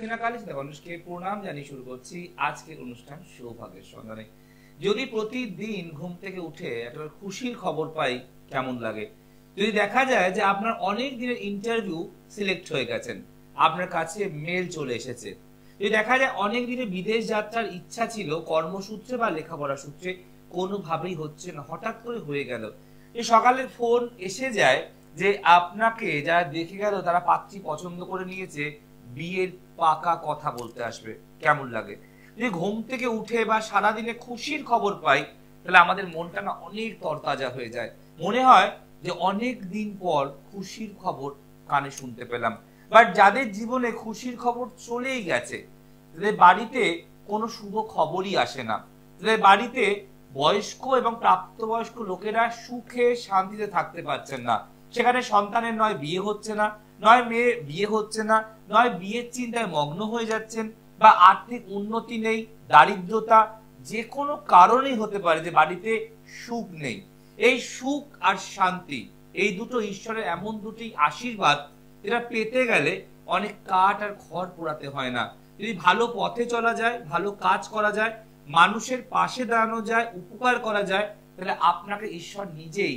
মানুষকে প্রণাম জানিয়ে শুরু করছি আজকের অনুষ্ঠান সৌভাগ্যের সন্ধানে। যদি প্রতিদিন ঘুম থেকে উঠে একটা খুশির খবর পাই কেমন লাগে? যদি দেখা যায় যে আপনার অনেক দিনের ইন্টারভিউ সিলেক্ট হয়ে গেছেন, আপনার কাছে মেল চলে এসেছে, যদি দেখা যায় অনেক দিনে বিদেশ যাত্রার ইচ্ছা ছিল, কর্মসূত্রে বা লেখাপড়া সূত্রে কোনোভাবেই হচ্ছে না, হঠাৎ করে হয়ে গেল, এই সকালের ফোন এসে যায় যে আপনাকে যারা দেখে গেল তারা পাত্রী পছন্দ করে নিয়েছে, বিয়ের পাকা কথা বলতে আসবে, কেমন লাগে? যদি ঘুম থেকে উঠে বা সারাদিনে খুশির খবর পাই, তাহলে আমাদের মনটা না অনেক তরতাজা হয়ে যায়, মনে হয় যে অনেক দিন পর খুশির খবর কানে শুনতে পেলাম। বাট যাদের জীবনে খুশির খবর চলেই গেছে, তাদের বাড়িতে কোনো শুভ খবরই আসে না, তাদের বাড়িতে বয়স্ক এবং প্রাপ্তবয়স্ক লোকেরা সুখে শান্তিতে থাকতে পারছেন না, সেখানে সন্তানের নয় বিয়ে হচ্ছে না, নয় মেয়ে বিয়ে হচ্ছে না, নয় বিয়ের চিন্তায় মগ্ন হয়ে যাচ্ছেন, বা আর্থিক উন্নতি নেই, দারিদ্রতা, যে কোনো কারণেই হতে পারে যে বাড়িতে সুখ নেই। এই সুখ আর শান্তি, এই দুটো ঈশ্বরের এমন দুটি আশীর্বাদ, যেটা পেতে গেলে অনেক কাঠ আর খড় পোড়াতে হয় না। যদি ভালো পথে চলা যায়, ভালো কাজ করা যায়, মানুষের পাশে দাঁড়ানো যায়, উপকার করা যায়, তাহলে আপনাকে ঈশ্বর নিজেই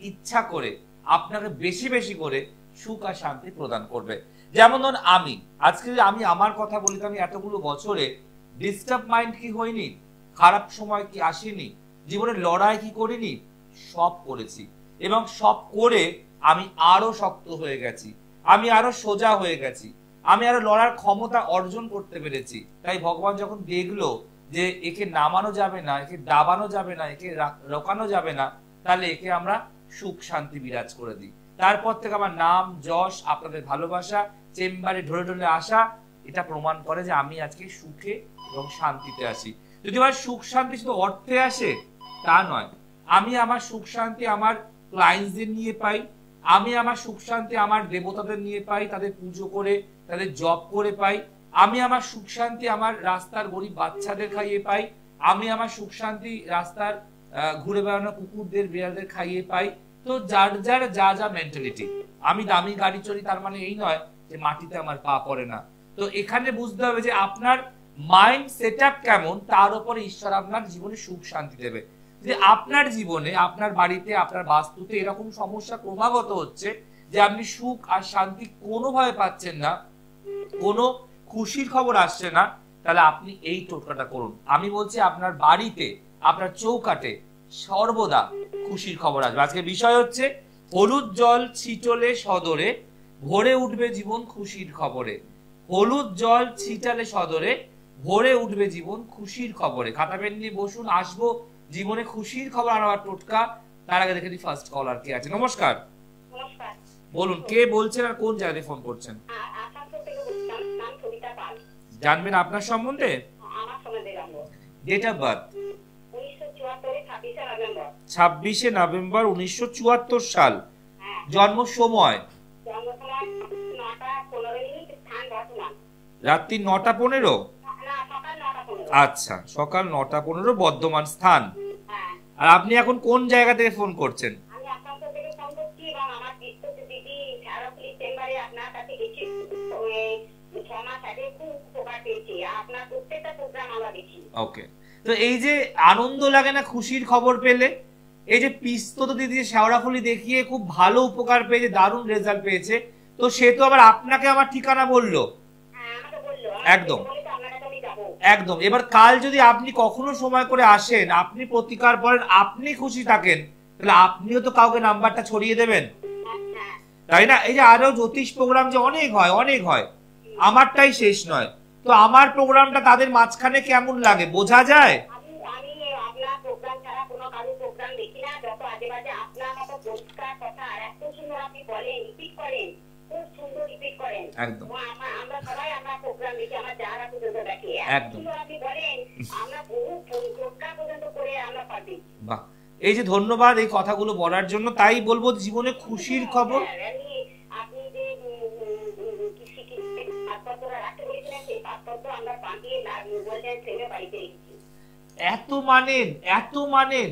ইচ্ছা করে আপনাকে বেশি বেশি করে সুখ আর শান্তি প্রদান করবে। যেমন ধরুন আজকে যদি আমি আমার কথা বলি, তো আমি এতগুলো বছরে ডিস্টার্ব মাইন্ড কি হয়নি, খারাপ সময় কি আসেনি, জীবনের লড়াই কি করিনি, সব করেছি, এবং সব করে আমি আরো শক্ত হয়ে গেছি, আমি আরো সোজা হয়ে গেছি, আমি আরো লড়ার ক্ষমতা অর্জন করতে পেরেছি। তাই ভগবান যখন দেখলো যে একে নামানো যাবে না, একে দাবানো যাবে না, একে রোকানো যাবে না, তাহলে একে আমরা সুখ শান্তি বিরাজ করে দিই। তারপর থেকে আমার নাম যশ, আপনাদের ভালোবাসা, চেম্বারে ঢলে ঢলে আসা, এটা প্রমাণ করে যে আমি আজকে সুখে এবং শান্তিতে আছি। যদি আমার সুখ শান্তি শুধু অর্থে আসে তা নয়, আমি আমার সুখ শান্তি আমার ক্লায়েন্টসদের নিয়ে পাই, আমি আমার সুখ শান্তি আমার দেবতাদের নিয়ে পাই, তাদের পুজো করে, তাদের জপ করে পাই, আমি আমার সুখ শান্তি আমার রাস্তার গরিব বাচ্চাদের খাইয়ে পাই, আমি আমার সুখ শান্তি রাস্তার ঘুরে বেড়ানো কুকুরদের বিড়ালদের খাইয়ে পাই। তো যার যার যা যা মেন্টালিটি, আমি দামি গাড়ি চড়ি তার মানে এই নয় যে মাটিতে আমার পা পড়ে না। তো এখানে বুঝতে হবে যে আপনার মাইন্ড সেটআপ কেমন, তার উপরে ঈশ্বর আপনার জীবনে সুখ শান্তি দেবে। যে আপনার জীবনে, আপনার বাড়িতে, আপনার বাস্তুতে এরকম সমস্যা ক্রমাগত হচ্ছে যে আপনি সুখ আর শান্তি কোনোভাবে পাচ্ছেন না, কোনো খুশির খবর আসছে না, তাহলে আপনি এই টোটকাটা করুন। আমি বলছি আপনার বাড়িতে, আপনার চৌকাটে সর্বদা খুশির খবর আসবে। আজকের বিষয় হচ্ছে হলুদ জল ছিটলে সদরে, ভরে উঠবে জীবন খুশির খবরে। হলুদ জল ছিটালে সদরে, ভরে উঠবে জীবন খুশির খবরে। খাতা পেন নিয়ে বসুন, আসবো জীবনে খুশির খবর আনার টোটকা। তার আগে দেখে ফার্স্ট কলার কে আছে। নমস্কার। বলুন কে বলছেন আর কোন জায়গায় ফোন করছেন? জানবেন আপনার সম্বন্ধে? ডেট অফ বার্থ 26শে নভেম্বর 1974 সাল। জন্ম সময় রাত্রি 9:15। আচ্ছা, সকাল 9:15, বর্ধমান স্থান। আর আপনি এখন কোন জায়গা থেকে ফোন করছেন? ওকে, তো এই যে আনন্দ লাগে না খুশির খবর পেলে, এই যে পিস্তত দিদি শেওড়াফুলি দেখিয়ে খুব ভালো উপকার পেয়েছে, দারুণ রেজাল্ট পেয়েছে, তো সে তো আবার আপনাকে আমার ঠিকানা বললো। একদম একদম। এবার কাল যদি আপনি কখনো সময় করে আসেন, আপনি প্রতিকার করেন, আপনি খুশি থাকেন, তাহলে আপনিও তো কাউকে নাম্বারটা ছড়িয়ে দেবেন, তাই না? এই যে আরো জ্যোতিষ প্রোগ্রাম যে অনেক হয়, অনেক হয়, আমারটাই শেষ নয়, তো আমার প্রোগ্রামটা তাদের মাঝখানে কেমন লাগে বোঝা যায়। একদম একদম। বাহ, এই যে ধন্যবাদ এই কথাগুলো বলার জন্য। তাই বলবো জীবনে খুশির খবর, এত মানেন, এত মানেন,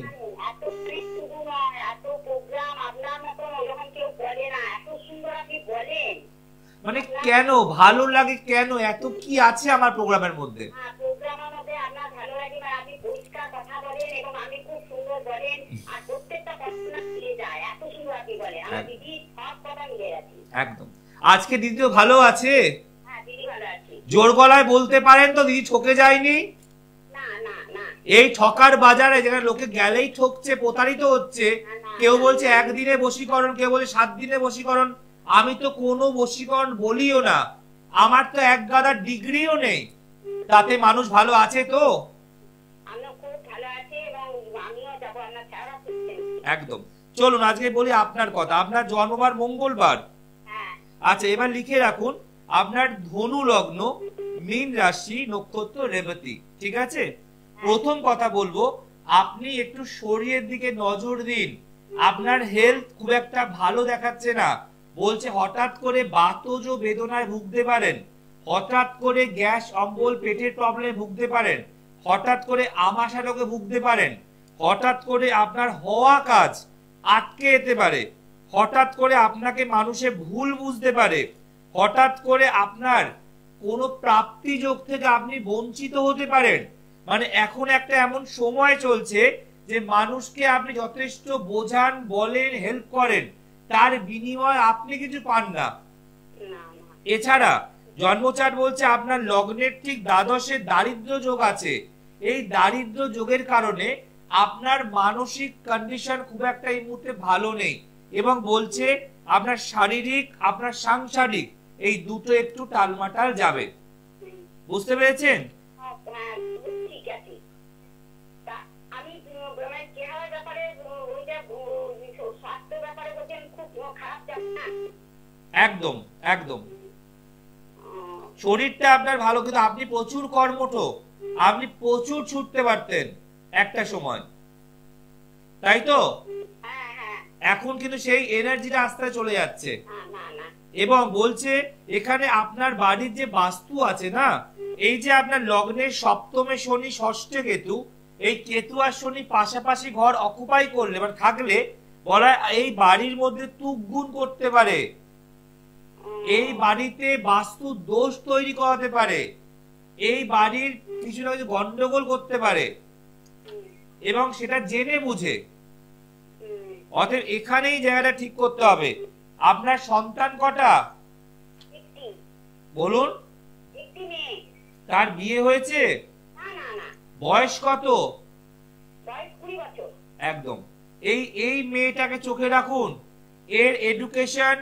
মানে কেন ভালো লাগে, কেন এত কি আছে আমার প্রোগ্রামের মধ্যে? প্রোগ্রামের মধ্যে আপনার ভালো লাগে, আপনি পরিষ্কার কথা বলেন এবং আপনি খুব সুন্দর বলেন, আর প্রত্যেকটা কথা মিলে যায়, এত সুন্দর আপনি বলেন। আমার দিদি সব কথা মিলে যাচ্ছে একদম। আজকে দিদি তো ভালো আছে? হ্যাঁ দিদি ভালো আছে। জোর গলায় বলতে পারেন তো দিদি ঠকে যায়নি? না না না। এই ঠকার বাজারে যেখানে লোকে গেলেই ঠকছে, প্রতারিত হচ্ছে, কেউ বলছে একদিনে বশীকরণ, কেউ বলে 7 দিনে বশীকরণ। আমি তো কোনো বশীকরণ বলিও না, আমার তো এক গাদা ডিগ্রিও নেই, তাতে মানুষ ভালো আছে তো? আমিও খুব ভালো আছি এবং আমিও যাব আপনার ছাড়া। একদম। চলুন আজকে বলি আপনার কথা। আপনার জন্মবার মঙ্গলবার। হ্যাঁ। আচ্ছা এবার লিখে রাখুন, আপনার ধনু লগ্ন, মীন রাশি, নক্ষত্র রেবতী, ঠিক আছে? প্রথম কথা বলবো, আপনি একটু শরীরের দিকে নজর দিন। আপনার হেলথ খুব একটা ভালো দেখাচ্ছে না, বলছে হঠাৎ করে বাতজ বেদনায় ভুগতে পারেন, হঠাৎ করে গ্যাস অম্বল পেটের প্রবলেমে ভুগতে পারেন, হঠাৎ করে আমাশা রোগে ভুগতে পারেন, হঠাৎ করে আপনার হওয়া কাজ আটকে যেতে পারে, হঠাৎ করে আপনাকে মানুষে ভুল বুঝতে পারে, হঠাৎ করে আপনার কোনো প্রাপ্তি যোগ থেকে আপনি বঞ্চিত হতে পারেন। মানে এখন একটা এমন সময় চলছে যে মানুষকে আপনি যথেষ্ট বোঝান, বলেন, হেল্প করেন, তার বিনিময়ে আপনি কিছু পান না। এছাড়া জন্মচাট বলছে আপনার লগ্নের ঠিক দ্বাদশে দারিদ্র যোগ আছে। এই দারিদ্র যোগের কারণে আপনার মানসিক কন্ডিশন খুব একটা এই মুহূর্তে ভালো নেই, এবং বলছে আপনার শারীরিক, আপনার সাংসারিক এই দুটো একটু টালমাটাল যাবে। বুঝতে পেরেছেন? ঠিক আছে। আমি চেহারার ব্যাপারে, স্বাস্থ্য ব্যাপারে বলছেন খুব খারাপ যাবে না? একদম একদম। শরীরটা আপনার ভালো, কিন্তু আপনি প্রচুর কর্মঠ, আপনি প্রচুর ছুটতে পারতেন একটা সময়, তাই তো? এখন কিন্তু সেই এনার্জিটা আস্তে চলে যাচ্ছে। এবং বলছে এখানে আপনার বাড়ির যে বাস্তু আছে না, এই যে আপনার লগ্নের সপ্তমে শনি, ষষ্ঠে কেতু, এই কেতু আর শনি পাশাপাশি ঘর অকুপাই করলে মানে থাকলে বলা এই বাড়ির মধ্যে তুগুন করতে পারে, এই বাড়িতে বাস্তু দোষ তৈরি করাতে পারে, এই বাড়ির কিছু না কিছু গন্ডগোল করতে পারে, এবং সেটা জেনে বুঝে। অতএব এখানেই জায়গাটা ঠিক করতে হবে। আপনার সন্তান কটা বলুন? তার বিয়ে হয়েছে? বয়স কত? একদম। এই মেয়েটাকে চোখে রাখুন, এর এডুকেশন,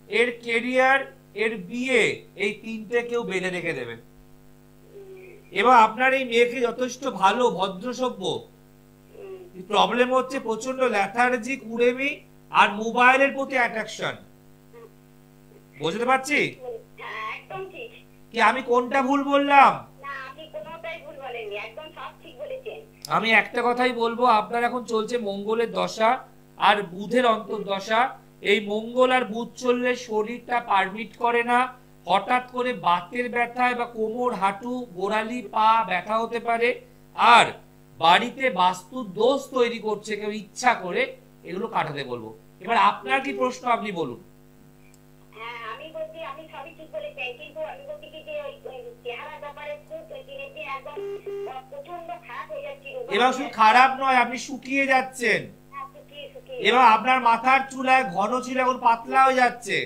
এর কেরিয়ার, এর বিয়ে, এই তিনটে কেউ বেঁধে রেখে দেবে। এবং আপনার এই মেয়েকে যথেষ্ট ভালো, ভদ্র সভ্য, প্রবলেম হচ্ছে প্রচন্ড ল্যাথার্জিক, উড়েমি আর মোবাইলের প্রতি অ্যাট্রাকশন। বুঝতে পারছি কি আমি কোনটা ভুল বললাম? আমি একটা কথাই বলবো, আপনার এখন চলছে মঙ্গলের দশা আর বুধের অন্তর্দশা। এই মঙ্গল আর বুধ চললে শরীরটা পারমিট করে না, হঠাৎ করে বাতের ব্যথায় বা কোমর, হাঁটু, গোড়ালি, পা ব্যথা হতে পারে, আর বাড়িতে বাস্তু দোষ তৈরি করছে কেউ ইচ্ছা করে, এগুলো কাটাতে বলবো। এবার আপনার কি প্রশ্ন, আপনি বলুন। আমি বলছি আমি সবই ঠিক বলেছি, কিন্তু আমি বলছি কি যে চেহারার ব্যাপারে খুব দিনে একদম প্রচন্ড খারাপ হয়ে যাচ্ছে। এবার শুধু খারাপ নয়, আপনি শুকিয়ে যাচ্ছেন। এবার আপনার মাথার চুলায় ঘন ছিল, এখন পাতলা হয়ে যাচ্ছে।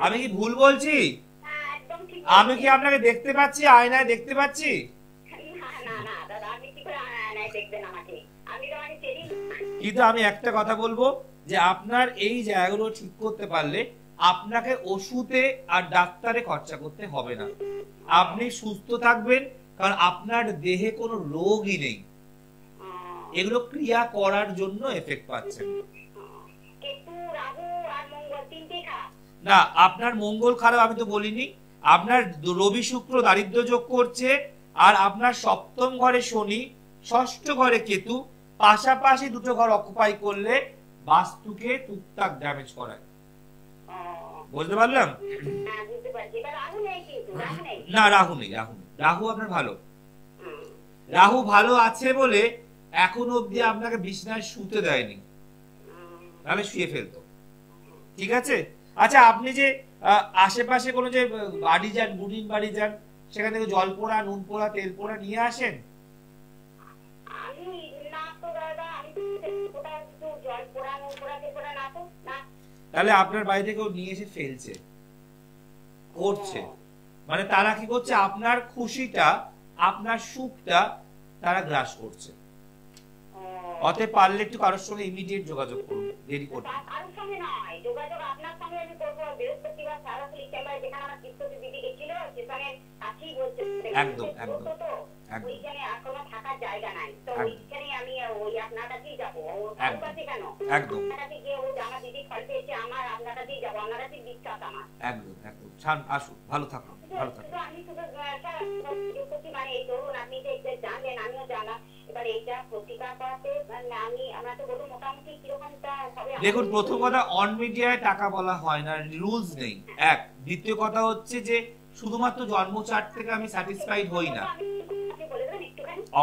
আমি কি ভুল বলছি? আমি কি আপনাকে দেখতে পাচ্ছি, আয়নায় দেখতে পাচ্ছি? কিন্তু আমি একটা কথা বলবো, যে আপনার এই জায়গাগুলো ঠিক করতে পারলে আপনাকে ওষুধে আর ডাক্তারে খরচা করতে হবে না, আপনি সুস্থ থাকবেন, কারণ আপনার দেহে কোনো রোগই নেই, এগুলো ক্রিয়া করার জন্য এফেক্ট পাচ্ছেন। না, আপনার মঙ্গল খারাপ আমি তো বলিনি, আপনার রবি শুক্র দারিদ্র যোগ করছে, আর আপনার সপ্তম ঘরে শনি, ষষ্ঠ ঘরে কেতু, পাশাপাশি দুটো ঘর অকুপাই করলে বাস্তুকে টুকটাক ড্যামেজ করায়। বুঝতে পারলাম? না, রাহু নেই, রাহু আপনার ভালো, রাহু ভালো আছে বলে এখন অব্দি আপনাকে বিছানায় শুতে দেয়নি, তাহলে শুয়ে ফেলতো। ঠিক আছে। আচ্ছা আপনি যে আশেপাশে কোনো যে বাড়ি যান, বুড়ির বাড়ি যান, সেখান থেকে জল পোড়া, নুন পোড়া, তেল পোড়া নিয়ে আসেন? আমি না তো দাদা, আমি ওটা একটু জল পোড়া, নুন পোড়া, তেল পোড়া না তো, না। তাহলে আপনার বাড়ি থেকে নিয়ে এসে ফেলছে, করছে, মানে তারা কি করছে, আপনার খুশিটা, আপনার সুখটা তারা গ্রাস করছে। অতএব পারলে একটু কারোর সঙ্গে ইমিডিয়েট যোগাযোগ করুন, দেরি করুন। কারোর সঙ্গে নয়, যোগাযোগ আপনার সঙ্গে আমি করবো। বৃহস্পতিবার সারাপুরি চেম্বারে যেখানে আমার চিত্ততি দিদি গেছিল, সেখানে কাছেই বলছে, একদম একদম ওইখানে এখনো থাকার জায়গা নাই, তো ওইখানে আমি ওই আপনার কাছেই যাবো। ওর কাছে কেন, একদম আপনার কাছে গিয়ে ও আমার দিদি ফল পেয়েছে, আমার আপনার কাছেই যাবো, আপনার কাছেই বিখ্যাত আমার। একদম একদম আসুন, ভালো থাকুন, ভালো থাকুন। আমি শুধু বৃহস্পতি মানে এই ধরুন আপনি যে জানলেন, আমিও জানলাম, এবার এইটা প্রতিকার করাতে আমি আমরা তো বলুন মোটামুটি কিরকমটা হবে। দেখুন, প্রথম কথা, অন মিডিয়ায় টাকা বলা হয় না, রুলস নেই, এক। দ্বিতীয় কথা হচ্ছে যে শুধুমাত্র জন্ম চার্ট থেকে আমি স্যাটিসফাইড হই না।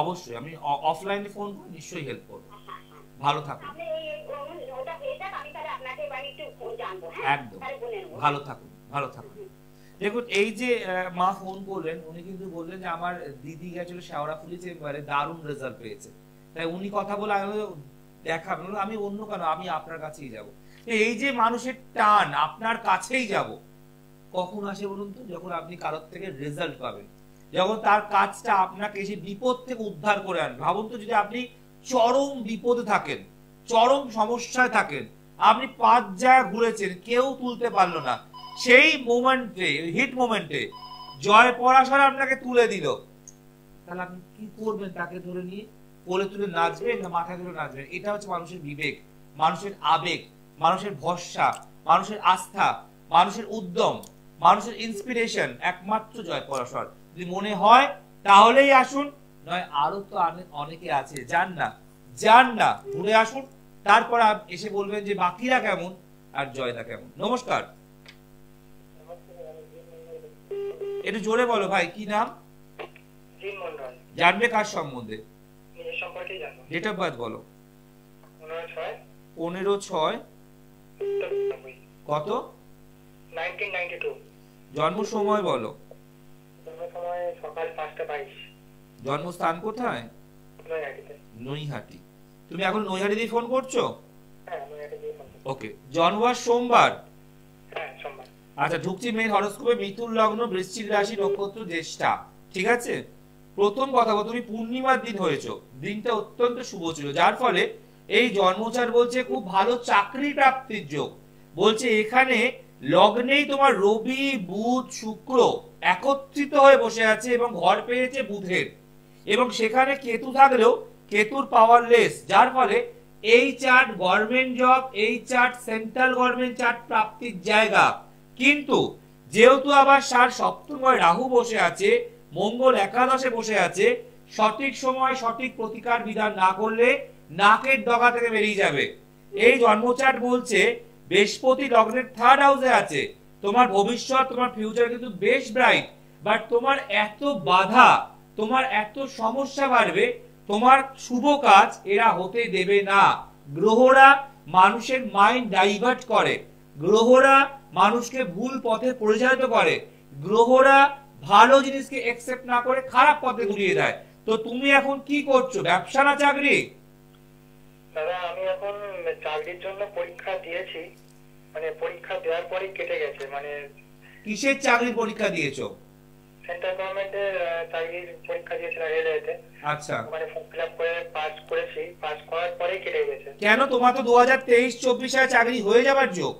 অবশ্যই আমি অফলাইনে ফোন করে নিশ্চয়ই হেল্প করব। ভালো থাকুন, একদম ভালো থাকুন, ভালো থাকুন। দেখুন, এই যে মা ফোন করলেন, উনি কিন্তু বললেন যে আমার দিদি গেছিল শেওড়াফুলি চেম্বারে, দারুণ রেজাল্ট পেয়েছে। তাই উনি কথা বলে দেখাবেন, আমি অন্য কেন, আমি আপনার কাছেই যাব। এই যে মানুষের টান আপনার কাছেই যাব, কখন আসে বলুন তো? যখন আপনি কারোর থেকে রেজাল্ট পাবেন, যখন তার কাজটা আপনাকে এসে বিপদ থেকে উদ্ধার করে আনবে। ভাবুন তো, যদি আপনি চরম বিপদে থাকেন, চরম সমস্যায় থাকেন, আপনি 5 জায়গা ঘুরেছেন, কেউ তুলতে পারলো না, সেই মোমেন্টে, হিট মোমেন্টে জয় পরাশর আপনাকে তুলে দিল, তাহলে আপনি কি করবেন? তাকে ধরে নিয়ে কোলে তুলে নাচবেন না মাথায় ধরে নাচবেন? এটা হচ্ছে মানুষের বিবেক, মানুষের আবেগ, মানুষের ভরসা, মানুষের আস্থা, মানুষের উদ্যম, মানুষের ইন্সপিরেশন একমাত্র জয় পরাশর। যদি মনে হয় তাহলেই আসুন, নয় আরো তো অনেকে আছে, যান না, ঘুরে আসুন, তারপর এসে বলবেন যে বাকিরা কেমন আর জয়দা কেমন। নমস্কার, একটু জোরে বলো ভাই, কি নাম? জানবে কার সম্বন্ধে? ডেট অফ বার্থ বলো। 15/6 কত? 1992। জন্ম সময় বলো। জন্ম সময় সকাল 5:22। জন্মস্থান কোথায়? নৈহাটিতে। নৈহাটি। তুমি এখন নৈহাটি দিয়ে ফোন করছো? হ্যাঁ, নৈহাটি দিয়ে ফোন করছি। ওকে, জন্মবার সোমবার? হ্যাঁ, সোমবার। আচ্ছা, ঢুকছি মেন হরোস্কোপে, মিথুন লগ্ন, বৃশ্চিক রাশি, নক্ষত্র জ্যেষ্ঠা। ঠিক আছে, প্রথম কথা বলো, তুমি পূর্ণিমার দিন হয়েছো, দিনটা অত্যন্ত শুভ ছিল, যার ফলে এই জন্মচার বলছে খুব ভালো চাকরি প্রাপ্তির যোগ। বলছে এখানে লগ্নেই তোমার রবি, বুধ, শুক্র একত্রিত হয়ে বসে আছে এবং ঘর পেয়েছে বুধের, এবং সেখানে কেতু থাকলেও কেতুর পাওয়ারলেস, যার ফলে এই চার্ট গভর্নমেন্ট জব, এই চার্ট সেন্ট্রাল গভর্নমেন্ট চার্ট প্রাপ্তির জায়গা। কিন্তু যেহেতু আবার 7ম রাহু বসে আছে, মঙ্গল একাদশে বসে আছে, সঠিক সময় সঠিক প্রতিকার বিধান না করলে নাকের ডগা থেকে বেরিয়ে যাবে। এই জন্মচার্ট বলছে বৃহস্পতি লগ্নের 3rd হাউসে আছে, তোমার ভবিষ্যৎ, তোমার ফিউচার কিন্তু বেশ ব্রাইট, বাট তোমার এত বাধা, তোমার এত সমস্যা বাড়বে, তোমার শুভ কাজ এরা হতে দেবে না। গ্রহরা মানুষের মাইন্ড ডাইভার্ট করে, গ্রহরা মানুষকে ভুল পথে পরিচালিত করে, গ্রহরা ভালো জিনিসকে একসেপ্ট না করে খারাপ পথে ঘুরিয়ে দেয়। তো তুমি এখন কি করছো, ব্যবসা না চাকরি? দাদা, আমি এখন চাকরির জন্য পরীক্ষা দিয়েছি, মানে পরীক্ষা দেওয়ার পরেই কেটে গেছে। মানে কিসের চাকরির পরীক্ষা দিয়েছো? সেন্ট্রাল গভর্নমেন্টের চাকরির পরীক্ষা দিয়েছিলাম রেলওয়েতে। আচ্ছা, ওখানে ফর্ম ফিল আপ করে পাস করেছি, পাস করার পরেই কেটে গেছে। কেন? তোমার তো 2023-24 সালে চাকরি হয়ে যাবার যোগ,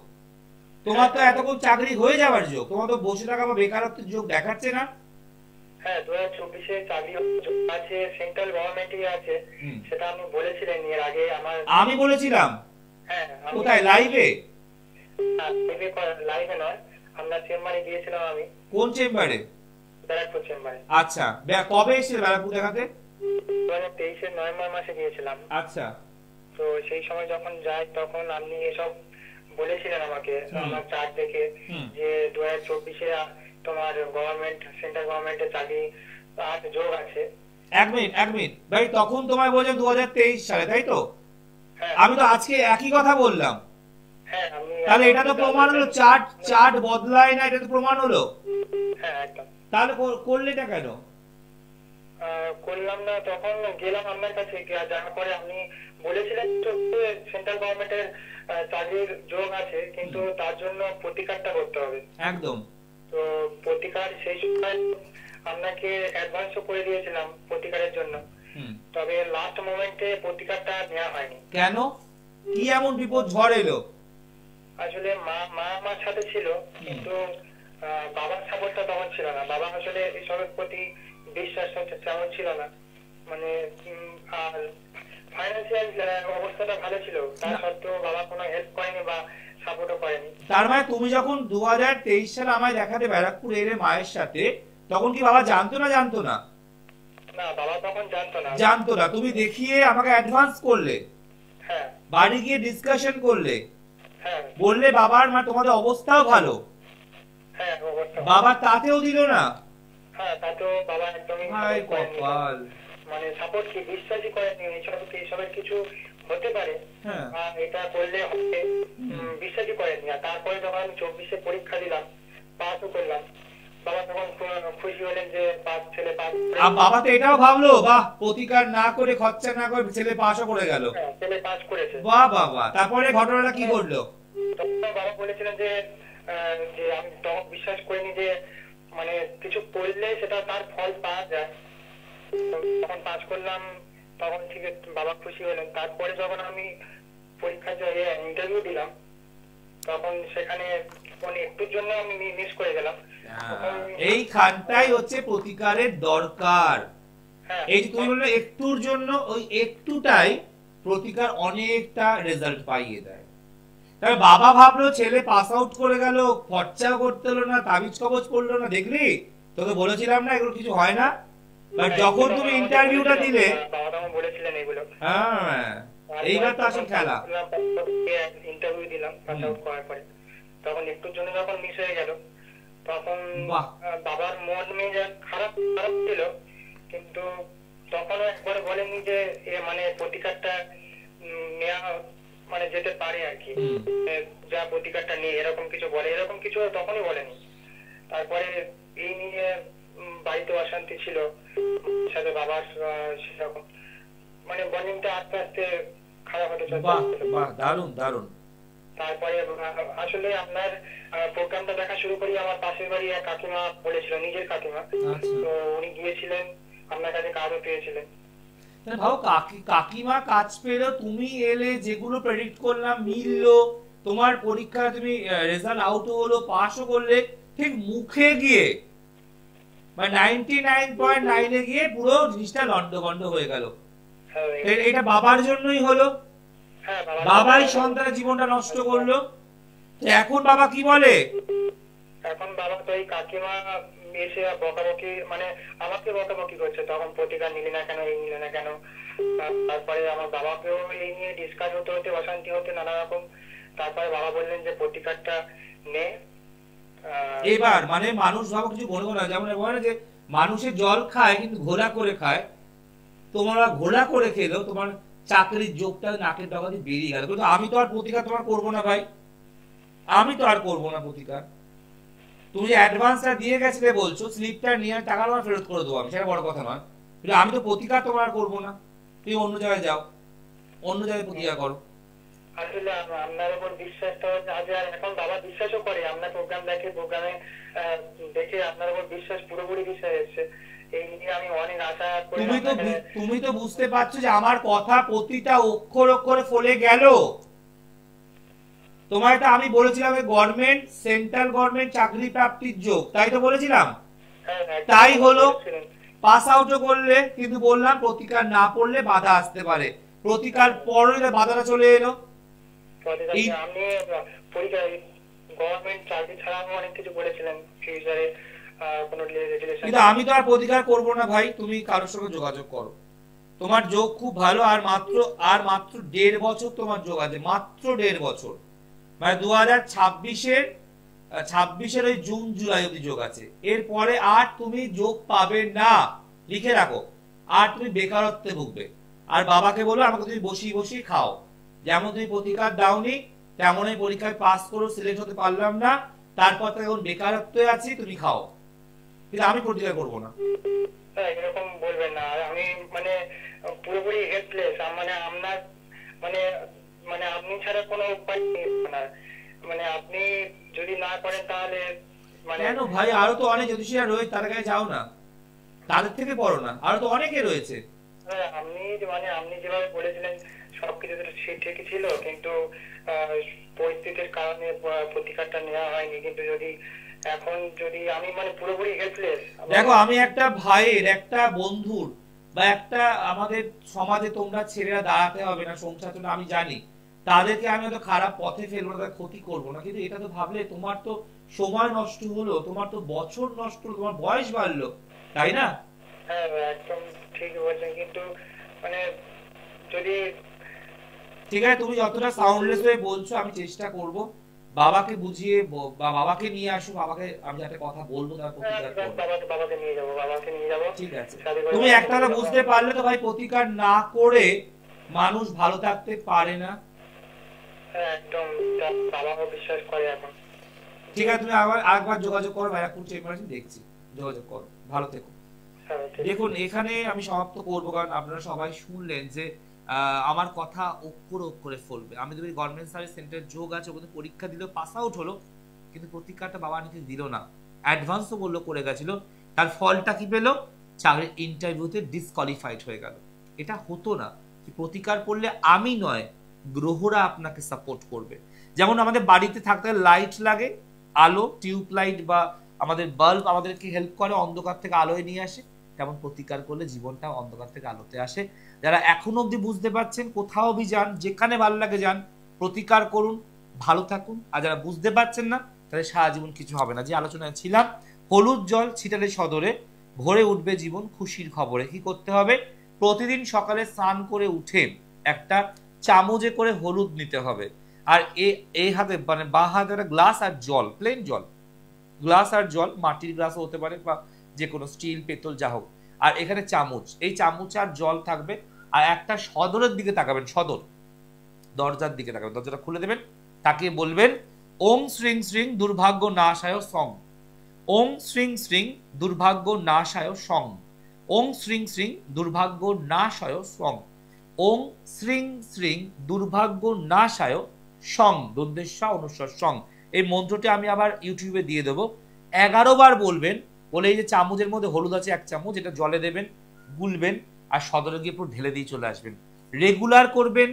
তোমার তো এতক্ষণ চাকরি হয়ে যাবার যোগ, তোমার তো বসে থাকা বা বেকারত্বের যোগ দেখাচ্ছে না। হ্যাঁ, 2024-এ চাকরি আছে, সেন্ট্রাল গভর্নমেন্টই আছে, সেটা আমি বলেছিলেন এর আগে। আমি বলেছিলাম? হ্যাঁ। কোথায়, লাইভে? লাইভে নয়, আমরা চেম্বারে গিয়েছিলাম। আমি কোন চেম্বারে? ব্যারাকপুর চেম্বারে। আচ্ছা, কবে এসেছিল ব্যারাকপুর দেখাতে? 2023-এর নভেম্বর মাসে গিয়েছিলাম। আচ্ছা, তো সেই সময় যখন যাই তখন আপনি এসব বলেছিলেন আমাকে, আমার চার্ট দেখে, যে 2024-এ তোমার গভর্নমেন্ট, সেন্ট্রাল গভর্নমেন্টের চাকরি যোগ আছে। এক মিনিট ভাই, তখন তোমায় বলছেন 2023 সালে, তাই তো? আমি তো আজকে একই কথা বললাম। হ্যাঁ আমি তাহলে এটা তো প্রমাণ হলো চার্ট চার্ট বদলায় না, এটা তো প্রমাণ হলো। হ্যাঁ একদম। তাহলে করলে এটা কেন? করলাম না, তখন গেলাম আপনার কাছে, যাওয়ার পরে আপনি বলেছিলেন তো সেন্ট্রাল গভর্নমেন্টের চাকরির যোগ আছে, কিন্তু তার জন্য প্রতিকারটা করতে হবে। একদম। তো প্রতিকার সেই সময় আপনাকে অ্যাডভান্সও করে দিয়েছিলাম প্রতিকারের জন্য, তবে লাস্ট মোমেন্টে প্রতিকারটা নেওয়া হয়নি। কেন? কি এমন বিপদ ঝড় এলো? আসলে মা আমার সাথে ছিল, কিন্তু বাবার সাপোর্টটা তখন ছিল না। বাবা আসলে এসবের প্রতি বিশ্বাস তেমন ছিল না, মানে আর ফাইন্যান্সিয়াল অবস্থাটা ভালো ছিল, তার সত্ত্বেও বাবা কোনো হেল্প করেনি বা সাপোর্টও করেনি। তার মানে তুমি যখন 2023 সালে আমায় দেখাতে ব্যারাকপুর এলে মায়ের সাথে, তখন কি বাবা জানতো না? জানতো না? না, বাবা তখন জানতো না। জানতো না। তুমি দেখিয়ে আমাকে অ্যাডভান্স করলে, হ্যাঁ বাড়ি গিয়ে ডিসকাশন করলে, হ্যাঁ বললে বাবার মা তোমাদের অবস্থাও ভালো, হ্যাঁ অবস্থা বাবা তাতেও দিল না। হ্যাঁ, তাতেও বাবা একদমই হায় কপাল। মানে সাপোর্ট কি বিশ্বাসই করেনি এসবের কিছু হতে পারে, এটা করলে হবে বিশ্বাসই করেনি। আর তারপরে যখন আমি 24-এ পরীক্ষা দিলাম, পাসও করলাম, বাবা তখন খুশি হলেন যে ছেলে পাস। বাবা তো এটাও ভাবলো, বাহ, প্রতিকার না করে খরচা না করে ছেলে পাসও করে গেল। ছেলে পাস করেছে, বাহ বাবা। তারপরে ঘটনাটা কি ঘটলো? তখন বাবা বলেছিলেন যে আমি তখন বিশ্বাস করিনি যে মানে কিছু করলে সেটা তার ফল পাওয়া যায়। তখন পাস করলাম, তখন ঠিক বাবা খুশি হলেন। তারপরে যখন আমি পরীক্ষা ইন্টারভিউ দিলাম, তখন সেখানে মানে একটুর জন্য আমি মিস করে গেলাম। এইখানটাই হচ্ছে প্রতিকারের দরকার। এই যে তুমি বললে একটুর জন্য, ওই একটুটাই প্রতিকার অনেকটা রেজাল্ট পাইয়ে দেয়। তবে বাবা ভাবলো ছেলে পাস আউট করে গেল, খরচা করতে হলো না, তাবিজ কবজ পড়লো না। দেখলি, তোকে বলেছিলাম না এগুলো কিছু হয় না। বাট যখন তুমি ইন্টারভিউটা দিলে, বলেছিলেন এগুলো। হ্যাঁ, এইবার তো আসল খেলা। ইন্টারভিউ দিলাম, পাস আউট করার পরে তখন একটুর জন্য যখন মিস হয়ে গেল, তখন বাবার মন মেজাজ খারাপ ছিল, কিন্তু তখনও একবার বলেনি যে মানে প্রতিকারটা নেওয়া মানে যেতে পারে আর কি, যা প্রতিকারটা নিয়ে এরকম কিছু বলে, এরকম কিছু তখনই বলেনি। তারপরে এই নিয়ে বাড়িতে অশান্তি ছিল, সাথে বাবার সেরকম মানে বন্ডিংটা আস্তে আস্তে খারাপ হতে চলছে। দারুণ দারুণ। তারপরে আসলে আপনার প্রোগ্রামটা দেখা শুরু করি, আমার পাশের বাড়ি এক কাকিমা বলেছিল, নিজের কাকিমা, তো উনি গিয়েছিলেন আপনার কাছে, কাজও পেয়েছিলেন। ভাবো, কাকিমা কাজ পেলো, তুমি এলে, যেগুলো প্রেডিক্ট করলাম মিললো, তোমার পরীক্ষা তুমি রেজাল্ট আউট হলো, পাসও করলে, ঠিক মুখে গিয়ে মানে 99.9 এ গিয়ে পুরো জিনিসটা লন্ডভন্ড হয়ে গেল। এটা বাবার জন্যই হলো, বাবাই সন্তানের জীবনটা নষ্ট করলো। এখন বাবা কি বলে? এখন বাবা তো এই কাকিমা এসে বকাবকি, মানে আমাকে বকাবকি করছে, তখন প্রতিকার নিলি না কেন, এই নিলে না কেন। তারপরে আমার বাবাকেও এই নিয়ে ডিসকাস হতে হতে অশান্তি হতে নানা রকম। তারপরে বাবা বললেন যে প্রতিকারটা নে। এবার মানে মানুষ ভাবো কিছু মনে করে, যেমন বলে যে মানুষের জল খায় কিন্তু ঘোলা করে খায়, তোমরা ঘোলা করে খেলেও তোমার চাকরির যোগটা নাকের ডগা দিয়ে বেরিয়ে গেল। কিন্তু আমি তো আর প্রতিকার তোমার করবো না ভাই, আমি তো আর করবো না প্রতিকার। তুমি যে অ্যাডভান্সটা দিয়ে গেছিলে বলছো, স্লিপটা নিয়ে টাকা তোমার ফেরত করে দেবো আমি, সেটা বড় কথা নয়। কিন্তু আমি তো প্রতিকার তোমার আর করবো না, তুমি অন্য জায়গায় যাও, অন্য জায়গায় প্রতিকার করো। আসলে আপনার উপর বিশ্বাসটা আজ এখন বাবা বিশ্বাসও করে, আপনার প্রোগ্রাম দেখে, প্রোগ্রামে দেখে আপনার উপর বিশ্বাস, পুরোপুরি বিশ্বাস এসেছে। এই নিয়ে আমি অনেক আশা করি। তুমি তো বুঝতে পারছো যে আমার কথা প্রতিটা অক্ষর অক্ষরে ফলে গেল। তোমায় তো আমি বলেছিলাম গভর্নমেন্ট, সেন্ট্রাল গভর্নমেন্ট চাকরি প্রাপ্তির যোগ, তাই তো বলেছিলাম। তাই হলো, পাস আউটও করলে, কিন্তু বললাম প্রতিকার না পড়লে বাধা আসতে পারে। প্রতিকার পড়লে বাধাটা চলে এলো। আপনি পরীক্ষায় গভর্নমেন্ট চাকরি ছাড়া অনেক কিছু বলেছিলেন ফিউচারে কোনো রিলেশন, কিন্তু আমি তো আর প্রতিকার করবো না ভাই। তুমি কারোর সঙ্গে যোগাযোগ করো, তোমার যোগ খুব ভালো। আর মাত্র 1.5 বছর তোমার যোগ আছে, মাত্র 1.5 বছর, মানে 2026-এর ওই জুন জুলাই অব্দি যোগ আছে। এরপরে আর তুমি যোগ পাবে না, লিখে রাখো। আর তুমি বেকারত্বে ভুগবে। আর বাবাকে বলো আমাকে তুমি বসিয়ে বসিয়ে খাও, যেমন তুমি প্রতিকার দাওনি তেমনই পরীক্ষায় পাস করো, সিলেক্ট হতে পারলাম না, তারপর থেকে এখন বেকারত্বে আছি, তুমি খাও, কিন্তু আমি প্রতিকার করবো না। এরকম বলবেন না, আমি মানে পুরোপুরি হেল্পলেস, মানে আপনার মানে মানে আপনি ছাড়া কোনো উপায় নেই না, মানে আপনি যদি না করেন তাহলে মানে কেন ভাই, আরো তো অনেক জ্যোতিষীরা রয়েছে, তার কাছে যাও না, তাদের থেকে পড়ো না, আরো তো অনেকে রয়েছে। আপনি মানে আপনি যেভাবে বলেছিলেন সবকিছু তো ঠিকই ছিল, কিন্তু পরিস্থিতির কারণে প্রতিকারটা নেওয়া হয়নি। কিন্তু যদি এখন যদি আমি মানে পুরোপুরি হেল্পলেস। দেখো, আমি একটা ভাইয়ের, একটা বন্ধুর বা একটা আমাদের সমাজে তোমরা ছেলেরা দাঁড়াতে হবে না, সংসার জন্য, আমি জানি তাদেরকে আমি হয়তো খারাপ পথে ফেলবো না, ক্ষতি করবো না, কিন্তু এটা তো ভাবলে তোমার তো সময় নষ্ট হলো, তোমার তো বছর নষ্ট হলো, তোমার বয়স বাড়লো, তাই না? হ্যাঁ একদম ঠিক বলছেন, কিন্তু মানে যদি ঠিক আছে, তুমি যতটা সাউন্ডলেস হয়ে বলছো আমি চেষ্টা করব বাবাকে বুঝিয়ে, বা বাবাকে নিয়ে আসো, বাবাকে আমি একটা কথা বলবো, তার প্রতিকার করব। বাবাকে নিয়ে যাবো। ঠিক আছে, তুমি একটা কথা বুঝতে পারলে তো ভাই, প্রতিকার না করে মানুষ ভালো থাকতে পারে না। একদম, বাবাও বিশ্বাস করে এখন। ঠিক আছে, তুমি আরেকবার যোগাযোগ করো, ভাইয়া কোন চেম্বার আছে দেখছি, যোগাযোগ করো, ভালো থেকো। দেখুন, এখানে আমি সমাপ্ত করবো, কারণ আপনারা সবাই শুনলেন যে আমার কথা অক্ষর অক্ষরে ফলবে। আমি তো গভর্নমেন্ট সার্ভিস সেন্টার যোগ আছে, ওখানে পরীক্ষা দিল, পাস আউট হলো, কিন্তু প্রতিকারটা বাবা নিজে দিল না, অ্যাডভান্স তো বললো করে গেছিল, তার ফলটা কি পেলো? চাকরির ইন্টারভিউতে ডিসকোয়ালিফাইড হয়ে গেল। এটা হতো না, প্রতিকার করলে আমি নয়, গ্রহরা আপনাকে সাপোর্ট করবে। যেমন আমাদের বাড়িতে থাকতে লাইট লাগে, আলো, টিউব লাইট বা আমাদের বাল্ব আমাদেরকে হেল্প করে অন্ধকার থেকে আলোয় নিয়ে আসে, তেমন প্রতিকার করলে জীবনটা অন্ধকার থেকে আলোতে আসে। যারা এখনো অব্দি বুঝতে পারছেন, কোথাও भी যান, যেখানে ভালো লাগে যান, প্রতিকার করুন, ভালো থাকুন। আর যারা বুঝতে পারছেন না, তাহলে সারা জীবন কিছু হবে না। যে আলোচনায় ছিলাম, হলুদ জল ছিটালে সদরে, ভরে উঠবে জীবন খুশির খবরে। কি করতে হবে? প্রতিদিন সকালে স্নান করে উঠে একটা চামচে করে হলুদ নিতে হবে, আর এই হাতে মানে বাঁ হাতে একটা গ্লাস আর জল, প্লেন জল, গ্লাস আর জল, মাটির গ্লাসও হতে পারে বা যে কোনো স্টিল, পেতল, যা হোক, আর এখানে চামচ, এই চামচ আর জল থাকবে, আর একটা সদরের দিকে তাকাবেন, সদর দরজার দিকে তাকাবেন, দরজাটা খুলে দেবেন, তাকে বলবেন ওম শ্রীং শ্রীং দুর্ভাগ্য নাশায় সং, ওম শ্রীং শ্রীং দুর্ভাগ্য নাশায় সং, ওম শ্রীং শ্রীং দুর্ভাগ্য নাশায় সং, ওম শ্রীং শ্রীং দুর্ভাগ্য নাশায় সং, দন্তেশ্ব অনুস্বর সং। এই মন্ত্রটি আমি আবার ইউটিউবে দিয়ে দেবো, 11 বার বলবেন। বলে এই যে চামচের মধ্যে হলুদ আছে 1 চামচ, এটা জলে দেবেন, গুলবেন, আর সদরে গিয়ে পুরো ঢেলে দিয়ে চলে আসবেন। রেগুলার করবেন,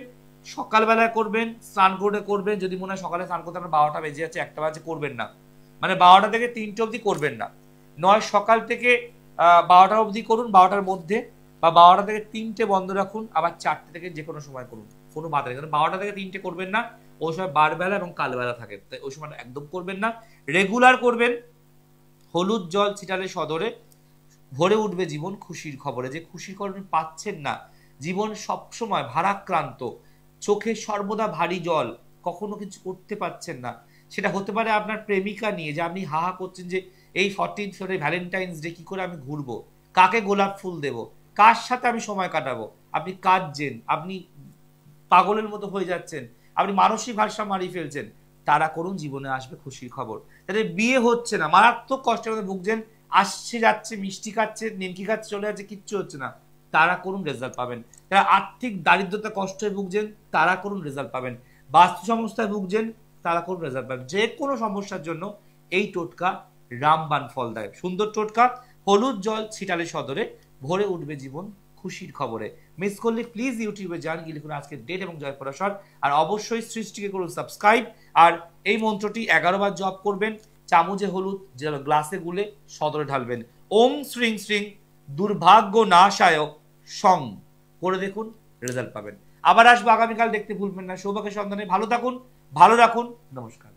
সকালবেলা করবেন, স্নান করে করবেন। যদি মনে হয় সকালে স্নান করতে আপনার 12টা বেজে যাচ্ছে, 1টা বাজে, করবেন না, মানে 12টা থেকে 3টে অবধি করবেন না, নয় সকাল থেকে 12টা অবধি করুন, 12টার মধ্যে, বা 12টা থেকে 3টে বন্ধ রাখুন, আবার 4টে থেকে যে কোনো সময় করুন, কোনো বাধা নেই। 12টা থেকে 3টে করবেন না, ওই সময় বারবেলা এবং কালবেলা থাকে, তাই ওই সময়টা একদম করবেন না। রেগুলার করবেন, হলুদ জল ছিটালে সদরে, ভরে উঠবে জীবন খুশির খবরে। যে খুশির খবর আপনি পাচ্ছেন না, জীবন সবসময় ভারাক্রান্ত, চোখে সর্বদা ভারী জল, কখনো কিছু করতে পারছেন না, সেটা হতে পারে আপনার প্রেমিকা নিয়ে, যে আপনি হাহা করছেন যে এই 14 ফেব্রুয়ারি ভ্যালেন্টাইন্স ডে কি করে আমি ঘুরবো, কাকে গোলাপ ফুল দেব, কার সাথে আমি সময় কাটাবো, আপনি কাঁদছেন, আপনি পাগলের মতো হয়ে যাচ্ছেন, আপনি মানসিক ভারসাম্য হারিয়ে ফেলছেন, তারা করুন, জীবনে আসবে খুশির খবর। তাদের বিয়ে হচ্ছে না, মারাত্মক কষ্টের মধ্যে ভুগছেন, আসছে যাচ্ছে, মিষ্টি খাচ্ছে, নিমকি খাচ্ছে, চলে যাচ্ছে, কিচ্ছু হচ্ছে না, তারা করুন, রেজাল্ট পাবেন। যারা আর্থিক দারিদ্রতা কষ্টে ভুগছেন, তারা করুন, রেজাল্ট পাবেন। বাস্তু সমস্যায় ভুগছেন, তারা করুন, রেজাল্ট পাবেন। যে কোনো সমস্যার জন্য এই টোটকা রামবান ফল দেয়। সুন্দর টোটকা, হলুদ জল ছিটালে সদরে, ভরে উঠবে জীবন খুশির খবরে। মিস করলে প্লিজ ইউটিউবে যান, গিয়ে লিখুন আজকের ডেট এবং জয় পরাশর, আর অবশ্যই সৃষ্টিকে করুন সাবস্ক্রাইব। আর এই মন্ত্রটি 11 বার জপ করবেন, চামচে হলুদ গ্লাসে গুলে সদরে ঢালবেন, ওম শ্রীং শ্রীং দুর্ভাগ্য নাশায় সং, করে দেখুন, রেজাল্ট পাবেন। আবার আসবো আগামীকাল, দেখতে ভুলবেন না। সৌভাগ্যের সন্ধানে ভালো থাকুন, ভালো রাখুন, নমস্কার।